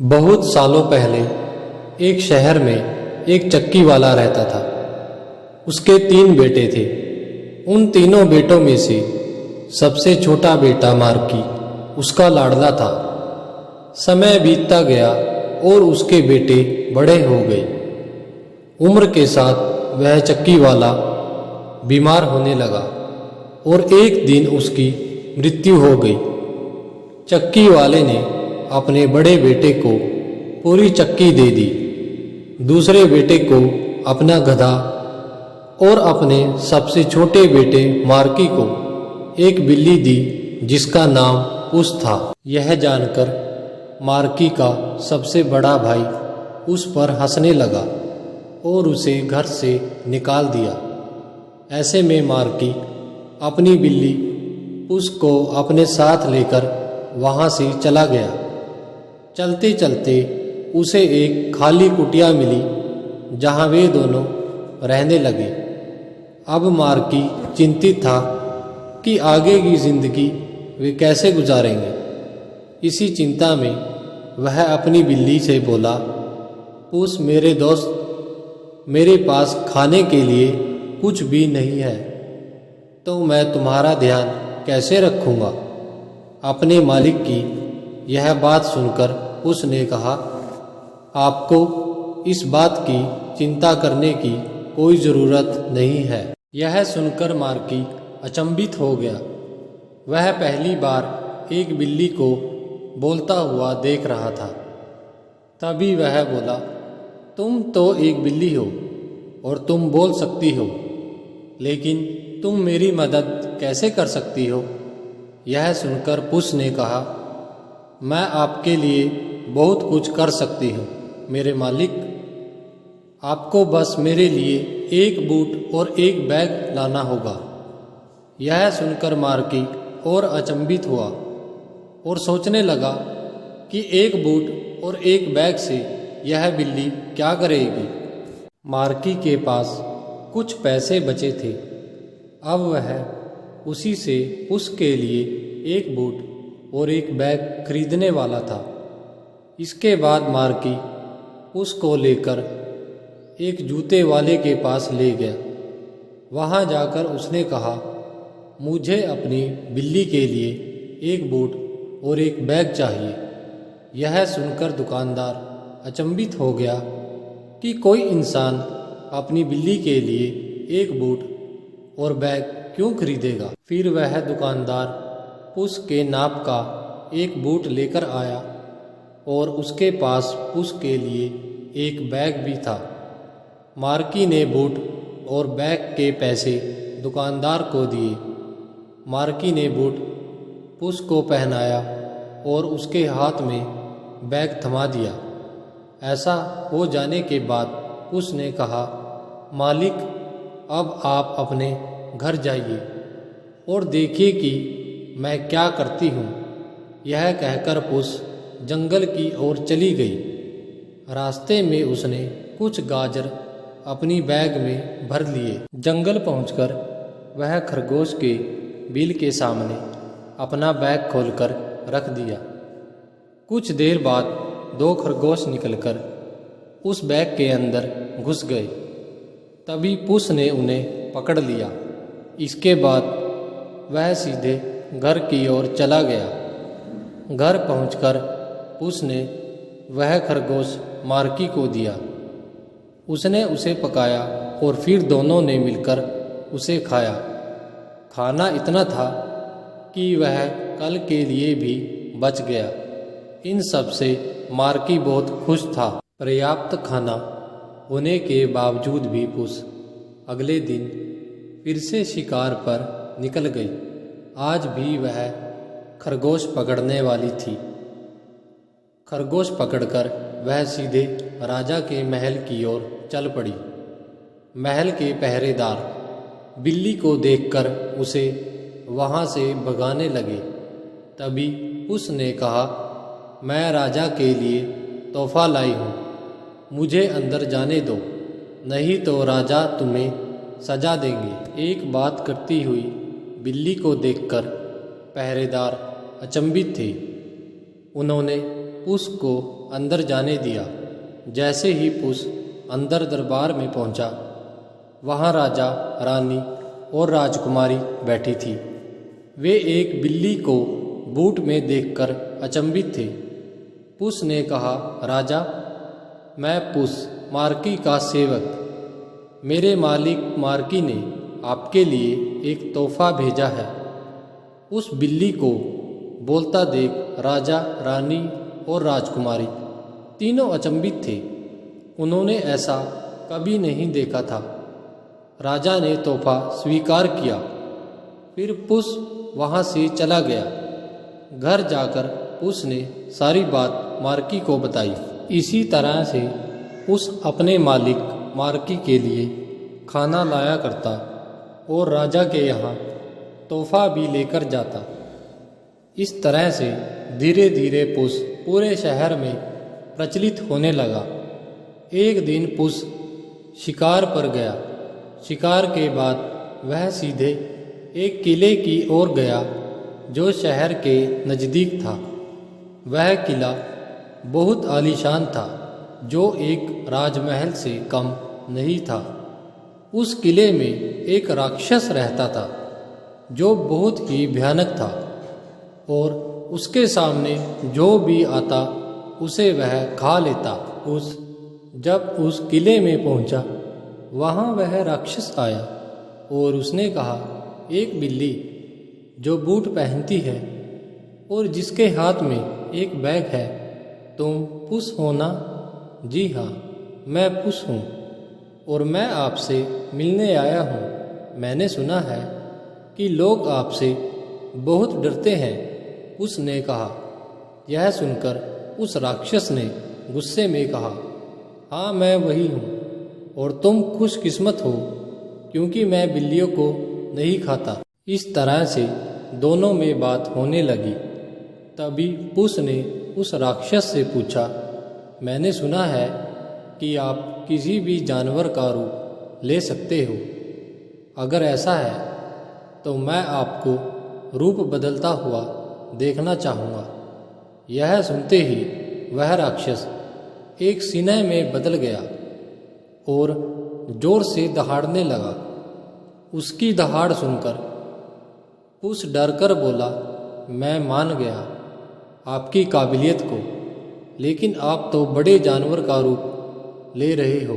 बहुत सालों पहले एक शहर में एक चक्की वाला रहता था। उसके 3 बेटे थे। उन तीनों बेटों में से सबसे छोटा बेटा मार्की उसका लाडला था। समय बीतता गया और उसके बेटे बड़े हो गए। उम्र के साथ वह चक्की वाला बीमार होने लगा और एक दिन उसकी मृत्यु हो गई। चक्की वाले ने अपने बड़े बेटे को पूरी चक्की दे दी, दूसरे बेटे को अपना गधा और अपने सबसे छोटे बेटे मार्की को एक बिल्ली दी जिसका नाम पुस था। यह जानकर मार्की का सबसे बड़ा भाई उस पर हंसने लगा और उसे घर से निकाल दिया। ऐसे में मार्की अपनी बिल्ली पुस को अपने साथ लेकर वहाँ से चला गया। चलते चलते उसे एक खाली कुटिया मिली जहाँ वे दोनों रहने लगे। अब मार्की चिंतित था कि आगे की जिंदगी वे कैसे गुजारेंगे। इसी चिंता में वह अपनी बिल्ली से बोला, पुस मेरे दोस्त, मेरे पास खाने के लिए कुछ भी नहीं है, तो मैं तुम्हारा ध्यान कैसे रखूँगा। अपने मालिक की यह बात सुनकर उसने कहा, आपको इस बात की चिंता करने की कोई ज़रूरत नहीं है। यह सुनकर मार्की अचंभित हो गया। वह पहली बार एक बिल्ली को बोलता हुआ देख रहा था। तभी वह बोला, तुम तो एक बिल्ली हो और तुम बोल सकती हो, लेकिन तुम मेरी मदद कैसे कर सकती हो। यह सुनकर पुस ने कहा, मैं आपके लिए बहुत कुछ कर सकती हूँ मेरे मालिक। आपको बस मेरे लिए एक बूट और एक बैग लाना होगा। यह सुनकर मार्की और अचंभित हुआ और सोचने लगा कि एक बूट और एक बैग से यह बिल्ली क्या करेगी। मार्की के पास कुछ पैसे बचे थे। अब वह उसी से उसके लिए एक बूट और एक बैग खरीदने वाला था। इसके बाद मार्की उसको लेकर एक जूते वाले के पास ले गया। वहाँ जाकर उसने कहा, मुझे अपनी बिल्ली के लिए एक बूट और एक बैग चाहिए। यह सुनकर दुकानदार अचंभित हो गया कि कोई इंसान अपनी बिल्ली के लिए एक बूट और बैग क्यों खरीदेगा। फिर वह दुकानदार पुस के नाप का एक बूट लेकर आया और उसके पास पुस के लिए एक बैग भी था। मार्की ने बूट और बैग के पैसे दुकानदार को दिए। मार्की ने बूट पुस को पहनाया और उसके हाथ में बैग थमा दिया। ऐसा हो जाने के बाद पुस ने कहा, मालिक, अब आप अपने घर जाइए और देखिए कि मैं क्या करती हूँ। यह कहकर पुस जंगल की ओर चली गई। रास्ते में उसने कुछ गाजर अपनी बैग में भर लिए। जंगल पहुंचकर वह खरगोश के बिल के सामने अपना बैग खोलकर रख दिया। कुछ देर बाद 2 खरगोश निकलकर उस बैग के अंदर घुस गए। तभी पुस ने उन्हें पकड़ लिया। इसके बाद वह सीधे घर की ओर चला गया। घर पहुंचकर पुस ने वह खरगोश मार्की को दिया। उसने उसे पकाया और फिर दोनों ने मिलकर उसे खाया। खाना इतना था कि वह कल के लिए भी बच गया। इन सब से मार्की बहुत खुश था। पर्याप्त खाना होने के बावजूद भी पुस अगले दिन फिर से शिकार पर निकल गई। आज भी वह खरगोश पकड़ने वाली थी। खरगोश पकड़कर वह सीधे राजा के महल की ओर चल पड़ी। महल के पहरेदार बिल्ली को देखकर उसे वहाँ से भगाने लगे। तभी उसने कहा, मैं राजा के लिए तोहफा लाई हूँ, मुझे अंदर जाने दो, नहीं तो राजा तुम्हें सजा देंगे। एक बात करती हुई बिल्ली को देखकर पहरेदार अचंभित थे। उन्होंने पुस को अंदर जाने दिया। जैसे ही पुस अंदर दरबार में पहुंचा, वहां राजा, रानी और राजकुमारी बैठी थी। वे एक बिल्ली को बूट में देखकर अचंभित थे। पुस ने कहा, राजा, मैं पुस, मार्की का सेवक। मेरे मालिक मार्की ने आपके लिए एक तोहफा भेजा है। उस बिल्ली को बोलता देख राजा, रानी और राजकुमारी तीनों अचंभित थे। उन्होंने ऐसा कभी नहीं देखा था। राजा ने तोहफा स्वीकार किया। फिर पुस वहाँ से चला गया। घर जाकर पुस ने सारी बात मार्की को बताई। इसी तरह से पुस अपने मालिक मार्की के लिए खाना लाया करता और राजा के यहाँ तोहफा भी लेकर जाता। इस तरह से धीरे धीरे पुस पूरे शहर में प्रचलित होने लगा। एक दिन पुस शिकार पर गया। शिकार के बाद वह सीधे एक किले की ओर गया जो शहर के नज़दीक था। वह किला बहुत आलीशान था, जो एक राजमहल से कम नहीं था। उस किले में एक राक्षस रहता था जो बहुत ही भयानक था और उसके सामने जो भी आता उसे वह खा लेता। जब उस किले में पहुंचा, वहां वह राक्षस आया और उसने कहा, एक बिल्ली जो बूट पहनती है और जिसके हाथ में एक बैग है, तुम पुस हो ना? जी हाँ, मैं पुस हूँ और मैं आपसे मिलने आया हूँ। मैंने सुना है कि लोग आपसे बहुत डरते हैं। पुस ने कहा। यह सुनकर उस राक्षस ने गुस्से में कहा, हाँ, मैं वही हूँ और तुम खुशकिस्मत हो क्योंकि मैं बिल्लियों को नहीं खाता। इस तरह से दोनों में बात होने लगी। तभी पुस ने उस राक्षस से पूछा, मैंने सुना है कि आप किसी भी जानवर का रूप ले सकते हो। अगर ऐसा है तो मैं आपको रूप बदलता हुआ देखना चाहूँगा। यह सुनते ही वह राक्षस एक सिनह में बदल गया और जोर से दहाड़ने लगा। उसकी दहाड़ सुनकर पुस डरकर बोला, मैं मान गया आपकी काबिलियत को, लेकिन आप तो बड़े जानवर का रूप ले रहे हो।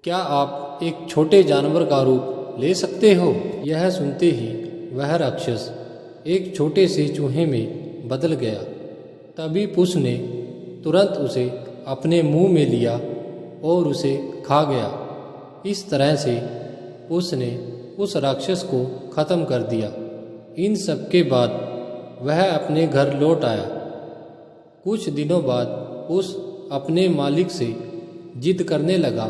क्या आप एक छोटे जानवर का रूप ले सकते हो? यह सुनते ही वह राक्षस एक छोटे से चूहे में बदल गया। तभी पुस ने तुरंत उसे अपने मुंह में लिया और उसे खा गया। इस तरह से पुस ने उस राक्षस को खत्म कर दिया। इन सब के बाद वह अपने घर लौट आया। कुछ दिनों बाद पुस अपने मालिक से जिद करने लगा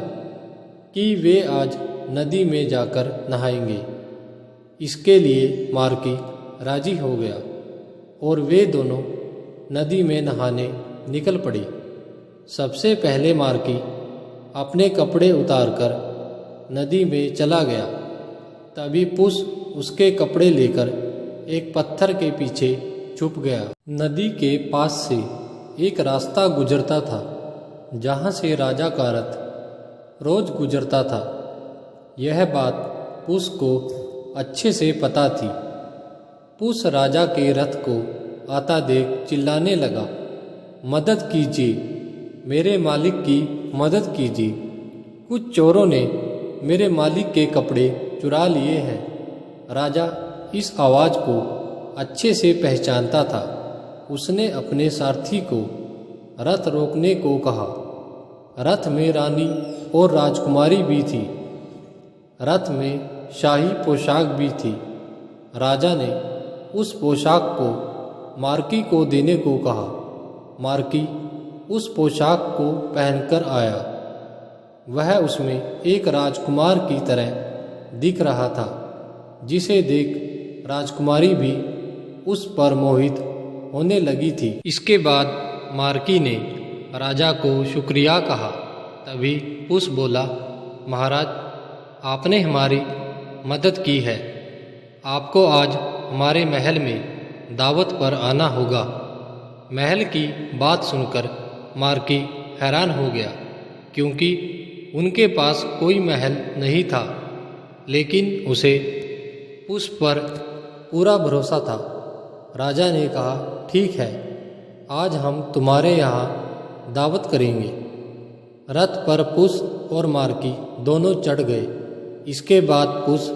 कि वे आज नदी में जाकर नहाएंगे। इसके लिए मार्की राजी हो गया और वे दोनों नदी में नहाने निकल पड़ी। सबसे पहले मार्की अपने कपड़े उतारकर नदी में चला गया। तभी पुस उसके कपड़े लेकर एक पत्थर के पीछे छुप गया। नदी के पास से एक रास्ता गुजरता था जहाँ से राजा का रथ रोज गुजरता था। यह बात पुस को अच्छे से पता थी। पुस राजा के रथ को आता देख चिल्लाने लगा, मदद कीजिए, मेरे मालिक की मदद कीजिए। कुछ चोरों ने मेरे मालिक के कपड़े चुरा लिए हैं। राजा इस आवाज़ को अच्छे से पहचानता था। उसने अपने सारथी को रथ रोकने को कहा। रथ में रानी और राजकुमारी भी थी। रथ में शाही पोशाक भी थी। राजा ने उस पोशाक को मार्की को देने को कहा। मार्की उस पोशाक को पहनकर आया। वह उसमें एक राजकुमार की तरह दिख रहा था, जिसे देख राजकुमारी भी उस पर मोहित होने लगी थी। इसके बाद मार्की ने राजा को शुक्रिया कहा। तभी पुस बोला, महाराज, आपने हमारी मदद की है। आपको आज हमारे महल में दावत पर आना होगा। महल की बात सुनकर मार्की हैरान हो गया, क्योंकि उनके पास कोई महल नहीं था, लेकिन उसे पुष्प पर पूरा भरोसा था। राजा ने कहा, ठीक है, आज हम तुम्हारे यहाँ दावत करेंगे। रथ पर पुष और मार्की दोनों चढ़ गए। इसके बाद पुष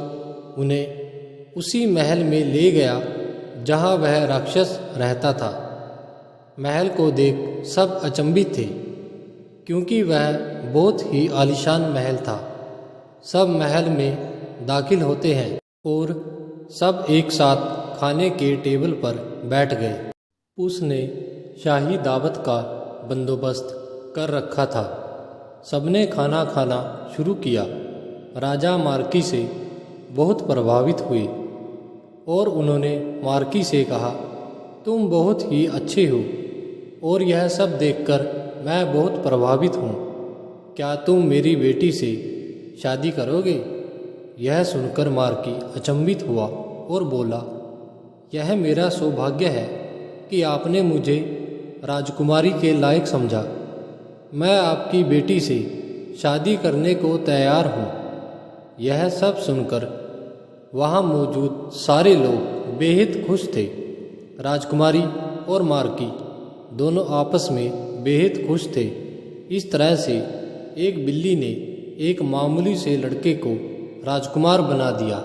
उन्हें उसी महल में ले गया जहाँ वह राक्षस रहता था। महल को देख सब अचंभित थे, क्योंकि वह बहुत ही आलीशान महल था। सब महल में दाखिल होते हैं और सब एक साथ खाने के टेबल पर बैठ गए। उसने शाही दावत का बंदोबस्त कर रखा था। सबने खाना खाना शुरू किया। राजा मार्की से बहुत प्रभावित हुए और उन्होंने मार्की से कहा, तुम बहुत ही अच्छे हो और यह सब देखकर मैं बहुत प्रभावित हूँ। क्या तुम मेरी बेटी से शादी करोगे? यह सुनकर मार्की अचंभित हुआ और बोला, यह मेरा सौभाग्य है कि आपने मुझे राजकुमारी के लायक समझा। मैं आपकी बेटी से शादी करने को तैयार हूँ। यह सब सुनकर वहाँ मौजूद सारे लोग बेहद खुश थे। राजकुमारी और मार्की दोनों आपस में बेहद खुश थे। इस तरह से एक बिल्ली ने एक मामूली से लड़के को राजकुमार बना दिया।